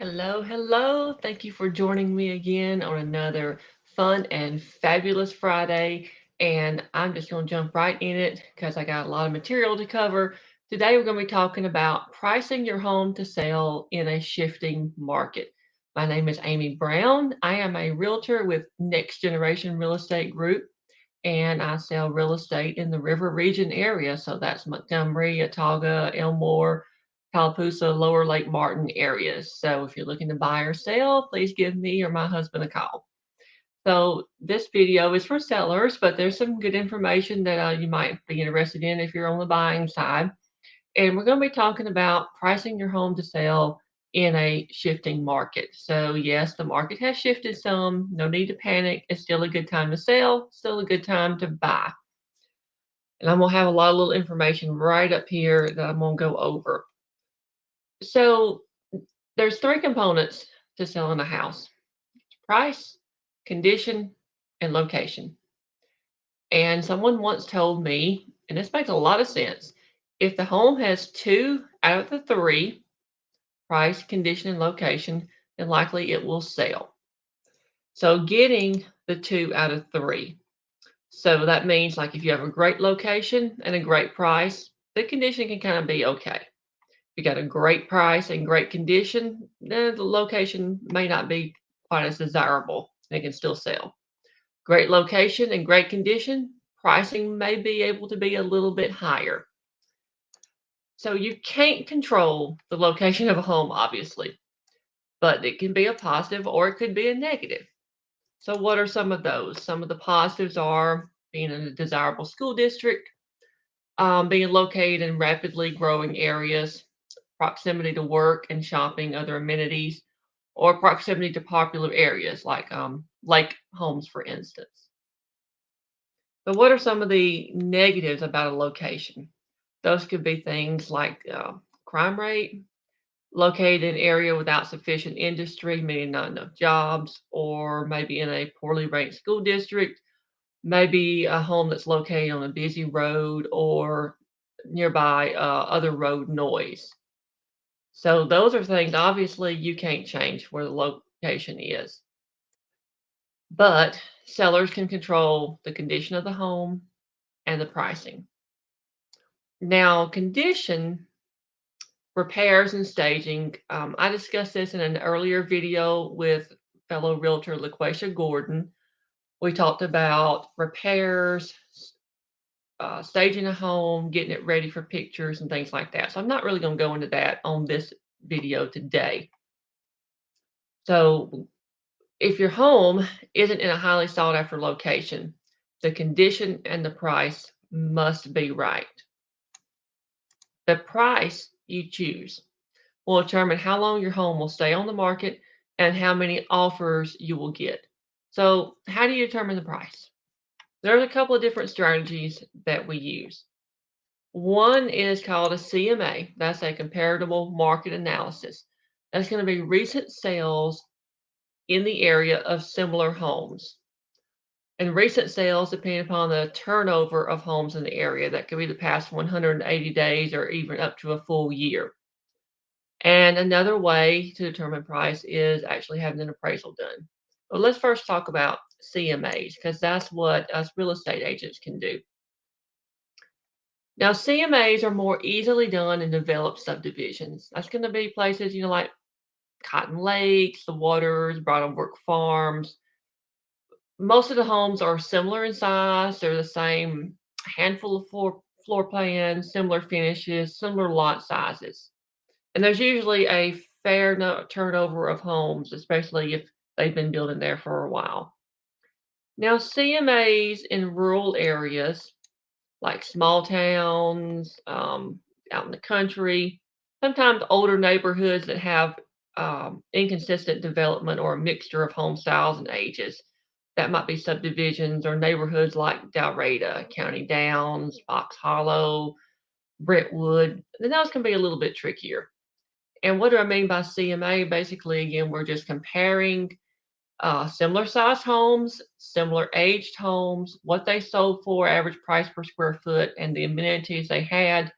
Hello, hello. Thank you for joining me again on another fun and fabulous Friday. And I'm just going to jump right in it because I got a lot of material to cover. Today, we're going to be talking about pricing your home to sell in a shifting market. My name is Amy Brown. I am a realtor with Next Generation Real Estate Group, and I sell real estate in the River Region area. So that's Montgomery, Autauga, Elmore, Tallapoosa, Lower Lake Martin areas. So if you're looking to buy or sell, please give me or my husband a call. So this video is for sellers, but there's some good information that you might be interested in if you're on the buying side. And we're going to be talking about pricing your home to sell in a shifting market. So, yes, the market has shifted some. No need to panic. It's still a good time to sell, still a good time to buy. And I'm going to have a lot of little information right up here that I'm going to go over. So, there's three components to selling a house: price, condition, and location. And someone once told me, and this makes a lot of sense, if the home has two out of the three, price, condition, and location, then likely it will sell. So getting the two out of three. So that means like if you have a great location and a great price, the condition can kind of be okay. If you got a great price and great condition, then the location may not be quite as desirable. It can still sell. Great location and great condition, pricing may be able to be a little bit higher. So you can't control the location of a home, obviously, but it can be a positive or it could be a negative. So, what are some of those? Some of the positives are being in a desirable school district, being located in rapidly growing areas, proximity to work and shopping, other amenities, or proximity to popular areas like lake homes, for instance. But what are some of the negatives about a location? Those could be things like crime rate, located in an area without sufficient industry, meaning not enough jobs, or maybe in a poorly ranked school district, maybe a home that's located on a busy road or nearby other road noise. So those are things obviously you can't change where the location is, but sellers can control the condition of the home and the pricing. Now, condition, repairs, and staging. I discussed this in an earlier video with fellow realtor LaQuesha Gordon. We talked about repairs, staging a home, getting it ready for pictures and things like that. So I'm not really going to go into that on this video today. So if your home isn't in a highly sought after location, the condition and the price must be right. The price you choose will determine how long your home will stay on the market and how many offers you will get. So, how do you determine the price? There's a couple of different strategies that we use. One is called a CMA, that's a comparable market analysis. That's going to be recent sales in the area of similar homes. And recent sales depend upon the turnover of homes in the area. That could be the past 180 days or even up to a full year. And another way to determine price is actually having an appraisal done. But let's first talk about CMAs because that's what us real estate agents can do. Now, CMAs are more easily done in developed subdivisions. That's going to be places, like Cotton Lakes, the Waters, Bridal Brook Farms. Most of the homes are similar in size. They're the same handful of floor plans, similar finishes, similar lot sizes. And there's usually a fair turnover of homes, especially if they've been building there for a while. Now, CMAs in rural areas, like small towns, out in the country, sometimes older neighborhoods that have inconsistent development or a mixture of home styles and ages. That might be subdivisions or neighborhoods like Dalrata, County Downs, Fox Hollow, Brentwood. Then those can be a little bit trickier. And what do I mean by CMA? Basically, again, we're just comparing similar size homes, similar aged homes, what they sold for, average price per square foot, and the amenities they had,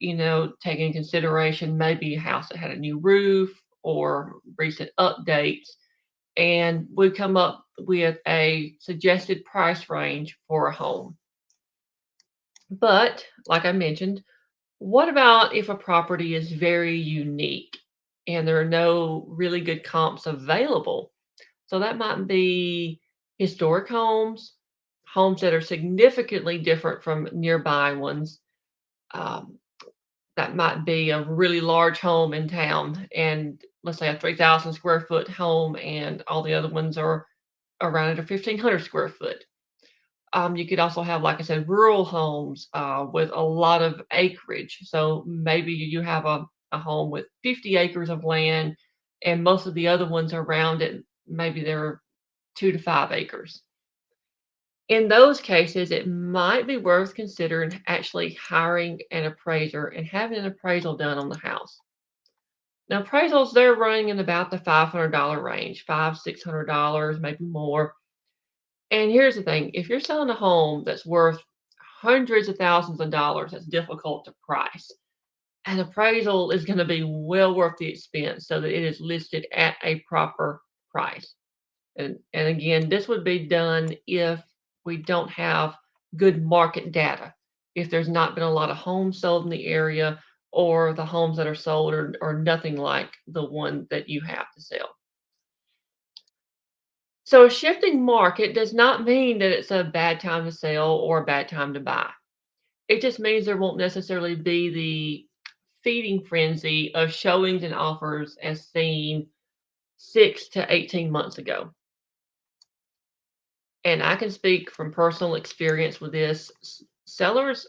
taking into consideration maybe a house that had a new roof or recent updates, and we come up with a suggested price range for a home. But like I mentioned, what about if a property is very unique and there are no really good comps available? So that might be historic homes, homes that are significantly different from nearby ones. Um, that might be a really large home in town, and let's say a 3,000 square foot home, and all the other ones are around at a 1,500 square foot. You could also have, like I said, rural homes with a lot of acreage. So maybe you have a home with 50 acres of land, and most of the other ones around it, maybe they're 2 to 5 acres. In those cases, it might be worth considering actually hiring an appraiser and having an appraisal done on the house. Now, appraisals, they're running in about the $500 range, $600, maybe more. And here's the thing, if you're selling a home that's worth hundreds of thousands of dollars, that's difficult to price. An appraisal is going to be well worth the expense so that it is listed at a proper price. And again, this would be done if we don't have good market data. If there's not been a lot of homes sold in the area, or the homes that are sold are nothing like the one that you have to sell. So a shifting market does not mean that it's a bad time to sell or a bad time to buy. It just means there won't necessarily be the feeding frenzy of showings and offers as seen 6 to 18 months ago. And I can speak from personal experience with this. Some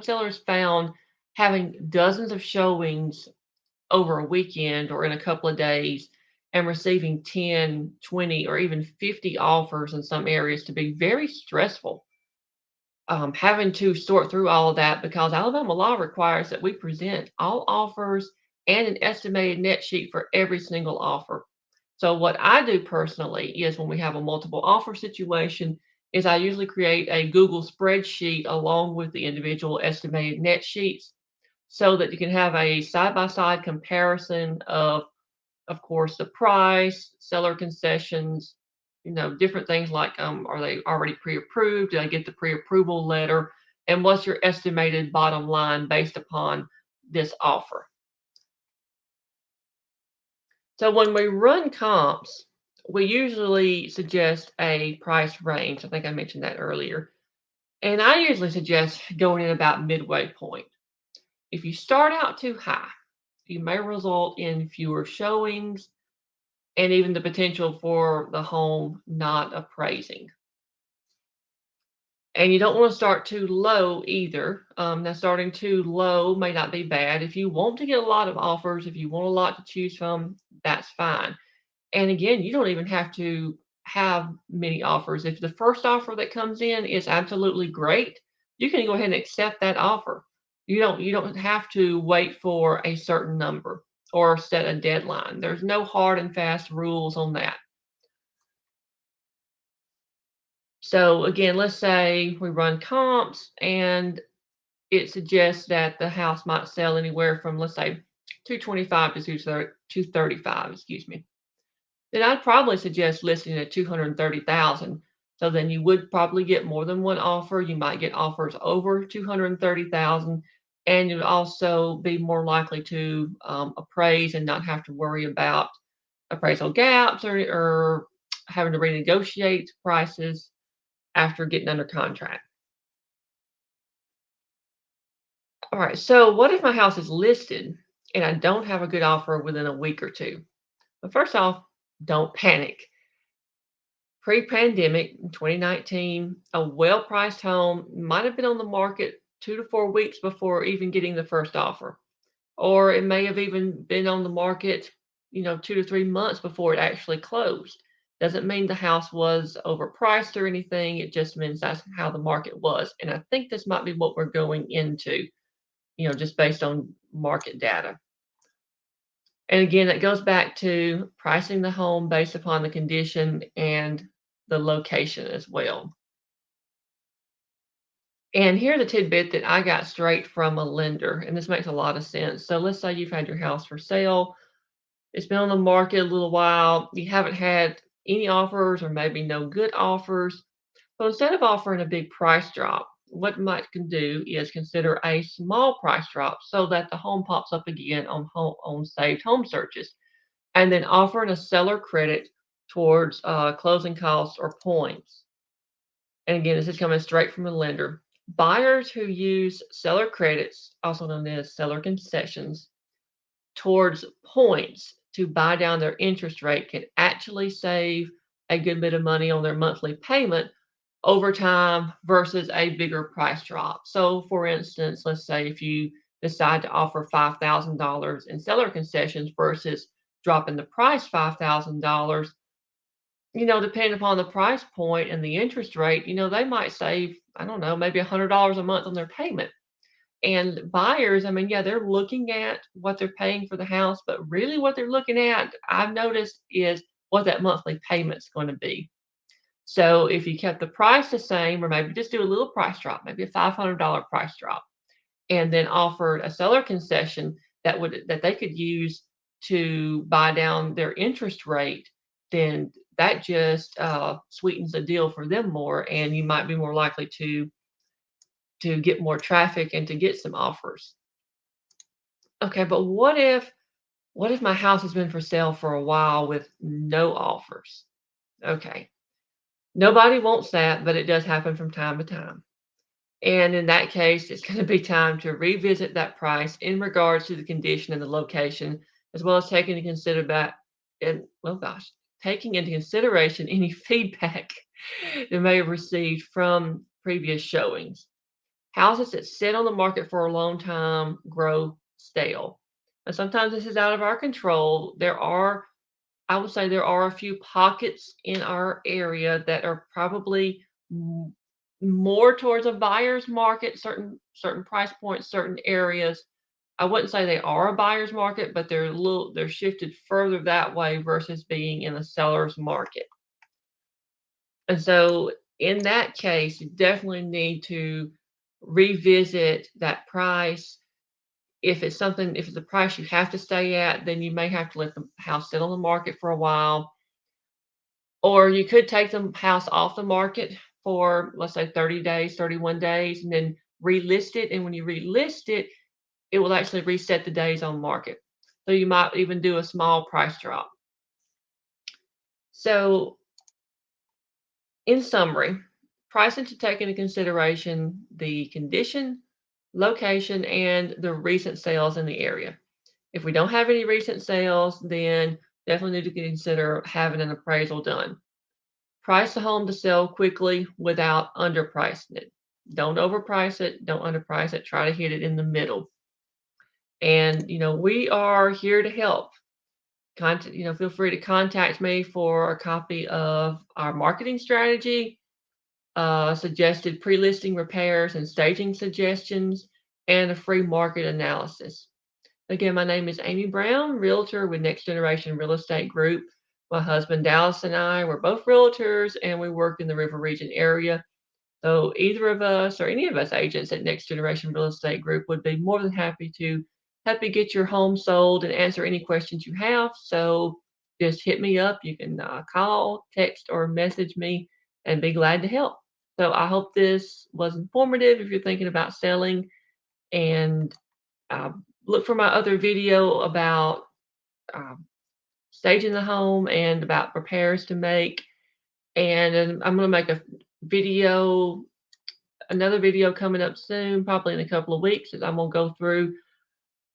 sellers found having dozens of showings over a weekend or in a couple of days and receiving 10, 20, or even 50 offers in some areas to be very stressful. Having to sort through all of that because Alabama law requires that we present all offers and an estimated net sheet for every single offer. So what I do personally is when we have a multiple offer situation is I usually create a Google spreadsheet along with the individual estimated net sheets so that you can have a side-by-side comparison of course, the price, seller concessions, different things like, are they already pre-approved? Did I get the pre-approval letter? And what's your estimated bottom line based upon this offer? So when we run comps, we usually suggest a price range. I think I mentioned that earlier. And I usually suggest going in about midway point. If you start out too high, you may result in fewer showings and even the potential for the home not appraising. And you don't want to start too low either. Now, starting too low may not be bad. If you want to get a lot of offers, if you want a lot to choose from, that's fine. And again, you don't even have to have many offers. If the first offer that comes in is absolutely great, you can go ahead and accept that offer. You don't have to wait for a certain number or set a deadline. There's no hard and fast rules on that. So again, let's say we run comps and it suggests that the house might sell anywhere from, let's say, 225 to 235, excuse me. Then I'd probably suggest listing at 230,000. So then you would probably get more than one offer. You might get offers over 230,000, and you'd also be more likely to appraise and not have to worry about appraisal gaps or having to renegotiate prices after getting under contract. All right, so what if my house is listed and I don't have a good offer within a week or two? But first off, don't panic. Pre-pandemic in 2019, a well-priced home might have been on the market 2 to 4 weeks before even getting the first offer. Or it may have even been on the market, 2 to 3 months before it actually closed. Doesn't mean the house was overpriced or anything. It just means that's how the market was. And I think this might be what we're going into, just based on market data. And again, it goes back to pricing the home based upon the condition and the location as well. And here's a tidbit that I got straight from a lender, and this makes a lot of sense. So let's say you've had your house for sale. It's been on the market a little while. You haven't had any offers or maybe no good offers. So instead of offering a big price drop, what you might can do is consider a small price drop so that the home pops up again on saved home searches, and then offering a seller credit towards closing costs or points. And again, this is coming straight from the lender. Buyers who use seller credits, also known as seller concessions, towards points to buy down their interest rate can actually save a good bit of money on their monthly payment over time versus a bigger price drop. So, for instance, let's say if you decide to offer $5,000 in seller concessions versus dropping the price $5,000, depending upon the price point and the interest rate, they might save, I don't know, maybe $100 a month on their payment. And buyers, I mean, yeah, they're looking at what they're paying for the house, but really what they're looking at, I've noticed, is what that monthly payment's going to be. So if you kept the price the same, or maybe just do a little price drop, maybe a $500 price drop, and then offered a seller concession that they could use to buy down their interest rate, then that just sweetens the deal for them more, and you might be more likely to get more traffic and to get some offers. Okay, but what if my house has been for sale for a while with no offers? Okay. Nobody wants that, but it does happen from time to time. And in that case, it's going to be time to revisit that price in regards to the condition and the location, as well as taking into consider that and well gosh, taking into consideration any feedback they may have received from previous showings. Houses that sit on the market for a long time grow stale. And sometimes this is out of our control. I would say there are a few pockets in our area that are probably m more towards a buyer's market, certain price points, certain areas. I wouldn't say they are a buyer's market, but they're shifted further that way versus being in a seller's market. And so in that case, you definitely need to revisit that price. If it's a price you have to stay at, then you may have to let the house sit on the market for a while. Or you could take the house off the market for, let's say, 30 days, 31 days, and then relist it. And when you relist it, it will actually reset the days on market. So you might even do a small price drop. So, in summary, pricing to take into consideration the condition, location, and the recent sales in the area. If we don't have any recent sales, then definitely need to consider having an appraisal done. Price the home to sell quickly without underpricing it. Don't overprice it, don't underprice it, try to hit it in the middle. And, we are here to help. Feel free to contact me for a copy of our marketing strategy, suggested pre-listing repairs and staging suggestions, and a free market analysis. Again, my name is Amy Brown, realtor with Next Generation Real Estate Group. My husband Dallas and I were both realtors, and we work in the River Region area. So either of us or any of us agents at Next Generation Real Estate Group would be more than happy to help you get your home sold and answer any questions you have. So just hit me up. You can call, text, or message me, and be glad to help. So I hope this was informative if you're thinking about selling, and uh, look for my other video about um, staging the home and about repairs to make. And then I'm going to make video, another video coming up soon, probably in a couple of weeks, as I'm going to go through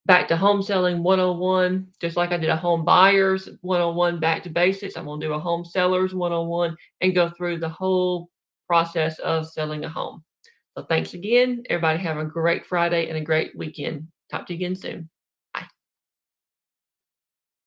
back to home selling 101, just like I did a home buyers 101 back to basics. I'm going to do a home sellers 101 and go through the whole process of selling a home. So thanks again. Everybody have a great Friday and a great weekend. Talk to you again soon.